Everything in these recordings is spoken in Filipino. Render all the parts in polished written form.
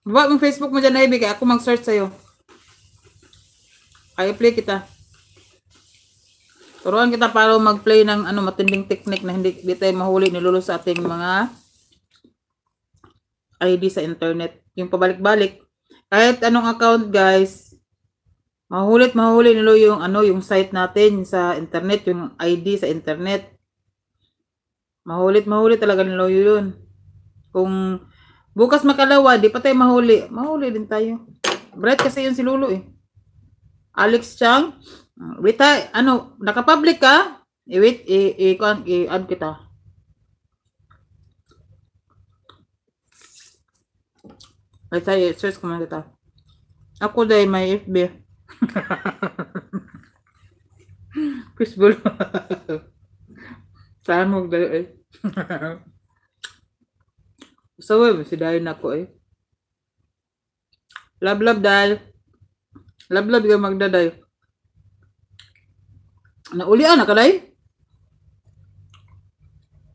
Baba mong Facebook mo dyan, Ivy, kaya ako mag-search sa'yo. Ay, play kita. Turuan kita para mag-play ng matinding technique na hindi tayo mahuli nilulo sa ating mga ID sa internet. Yung pabalik-balik. Kahit anong account, guys, mahuli nilo yung yung site natin sa internet, yung ID sa internet. Mahuli talaga nilo yun. Kung bukas makalawa, di pa tayo mahuli. Mahuli din tayo. Bright kasi yun si Lulu eh. Alex Chang. Wait naka-public ka? I-wait, i-add kita. Wait tayo, search ko man kita. Ako dahil may FB. Fishbowl. Saan mo dahil eh. So, si Dayon ako eh. Love dahil. Love ka magdaday. Naulian na ka day?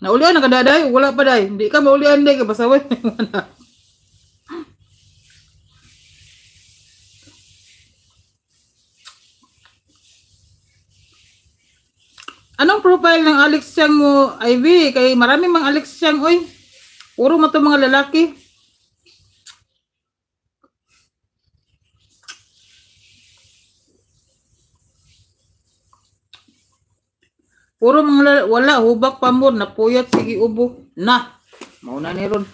Naulian na ka daday? Wala pa day. Hindi ka maulian day ka basaway. Anong profile ng Alex Chang mo, Ivy? Kay maraming mga Alex Chang, oy. Puro mo to mga lalaki. Puro mga wala, hubak pa mo, napuyat, sige ubo. Na, mauna ni ron.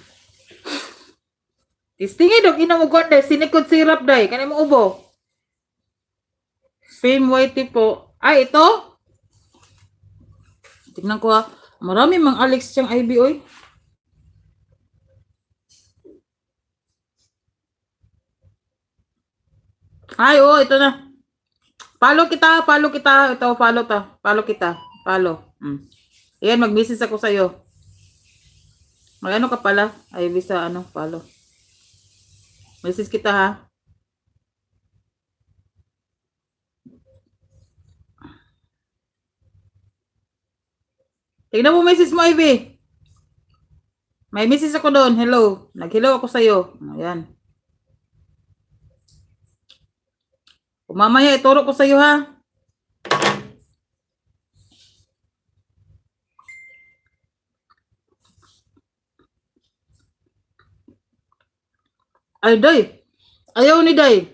Tistingi dok, ina mo gonde, sinikod sirap day, kanay mo ubo. Fame whitey po. Ay, ito? Tignan ko ha. Marami mang Alex Chang IB, oy. Ay, oh, ito na. Follow kita. Ito, follow kita. Follow. Ayan, mag-message ako sa'yo. May ano ka pala? Ay, bisa follow. Message kita ha. Tignan mo message mo, Ivy. May message ako doon. Hello. Nag-hello ako sa'yo. Ayan. Kung mamaya, ituro ko sa'yo ha. Ay, day. Ayaw ni day.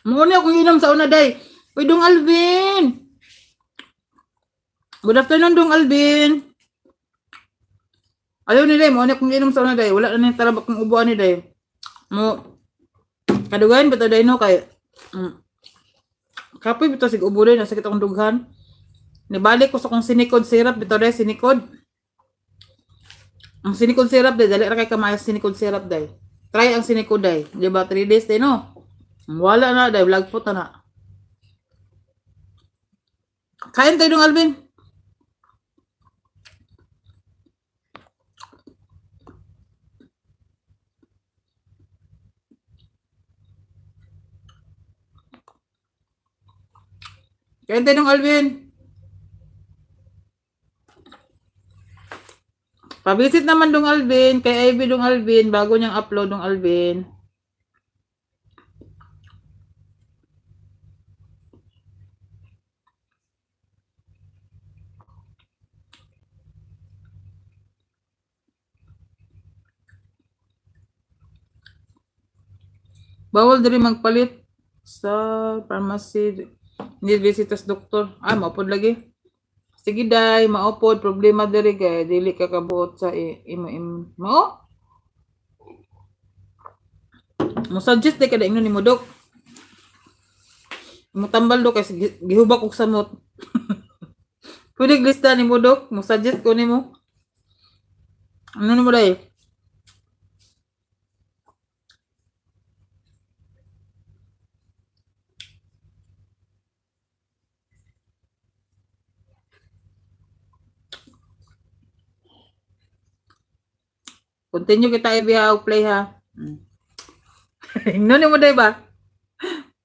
Muna akong inom sa una, day. Uy, Dong Alvin. Good afternoon, Dong Alvin. Ayaw ni day. Muna akong inom sa una, day. Wala na yung tarabak ng ubuan ni day. Mo, kadugayan ba ito, day, no? Kaya, kapoy bito sig ubo day. Nasakit akong dughan. Nibalik ko sa kong sinikod syrup. Bito day, sinikod. Ang sinikod syrup, day. Dali ra kay kamay sinikod syrup, day. Try ang sinikod day. Diba 3 days day no? Wala na day. Vlog po na. Kain tayo Dong Alvin. Kain tayo Dong Alvin. Pabisit naman Dong Alvin. Kay Ivy Dong Alvin. Bago niyang upload Dong Alvin. Bawal diri magpalit sa pharmacy. Need visitas doktor. Ay, maupod lagi. Sige day, maupod. Problema diri kay dili ka kabuot sa imo. Mo? Mo suggest day kada ingnon nimo dok. Mo tambal dok kay gihubak og samot. Pwede lista nimo dok. Mo suggest ko nimo. Ano nimo day? Continue kita i-ha o play ha. Ingnon mo day ba?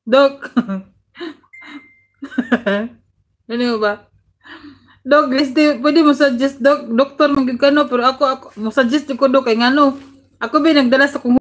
Dok. Ano mo ba? Dok, listi, pwede mo suggest dok, doktor magigano pero ako mo suggest ko dok kay ngano. Ako ba nagdala sa kung